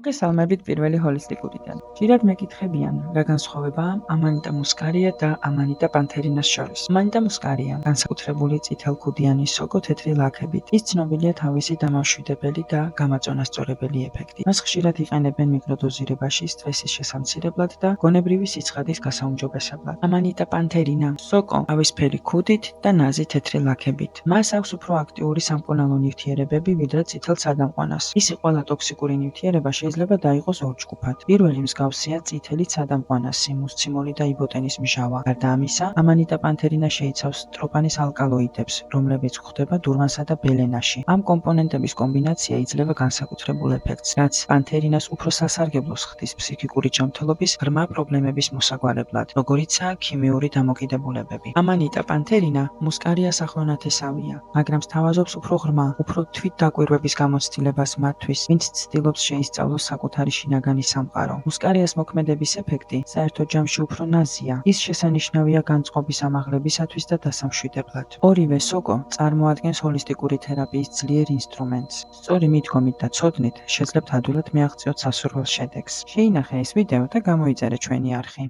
მოგესალმებით პირველი ჰოლისტიკურიდან. ხშირად მეკითხებიან, რა განსხვავებაა ამანიტა მუსკარია და ამანიტა პანთერინას შორის. ამანიტა მუსკარია განსაკუთრებული წითელქუდიანი სოკო თეთრი ლაქებით. ის ცნობილია თავისი დამამშვიდებელი და გამაწონასწორებელი ეფექტით. მას ხშირად იყენებენ მიკროდოზირებაში სტრესის შესამცირებლად და გონებრივი სიცხადის გასაუმჯობესებლად. ამანიტა პანთერინა სოკო ავისფერი ქუდით და ნაზი თეთრი ლაქებით. მას აქვს უფრო აქტიური სამკურნალო ნივთიერებები, ვიდრე წითელ სადამყვანას. ისი ყველა ტოქსიკური ნივთიერება შეიძლება დაიყოს ორ ჯგუფად. პირველი მსგავსია წითელი სადამყვანასი, მუსციმოლი და იბოტენის მჟავა. გარდა ამისა, ამანიტა პანთერინა შეიცავს ტროპანის ალკალოიდებს, რომლებიც გვხვდება დურმანსა და ბელენაში. ამ კომპონენტების კომბინაცია იძლევა განსაკუთრებულ ეფექტს, რაც პანთერინას უფრო სასარგებლოს ხდის ფსიქიკური ჯანმრთელობის ღრმა პრობლემების მოსაგვარებლად, როგორიცაა ქიმიური დამოკიდებულებები. ამანიტა პანთერინა მუსკარიას ახლონათესავია, მაგრამ სთავაზობს უფრო ღრმა, უფრო თვითდაკვირვების გამოცდილებას მათთვის, ვინც ცდილობს შეისწავლოს საკუთარი შინაგანი სამყარო. მუსკარიას მოქმედების ეფექტი საერთო ჯამში უფრო ნაზია. ის შესანიშნავია განწყობის ამაღლებისათვის და დასამშვიდებლად. ორივე სოკო წარმოადგენს ჰოლისტიკური თერაპიის ძლიერ ინსტრუმენტს. სწორი მიდგომით და ცოდნით შეძლებთ ადვილად მიაღწიოთ სასურველ შედეგს. შეინახე ეს ვიდეო და გამოიწერე ჩვენი არხი.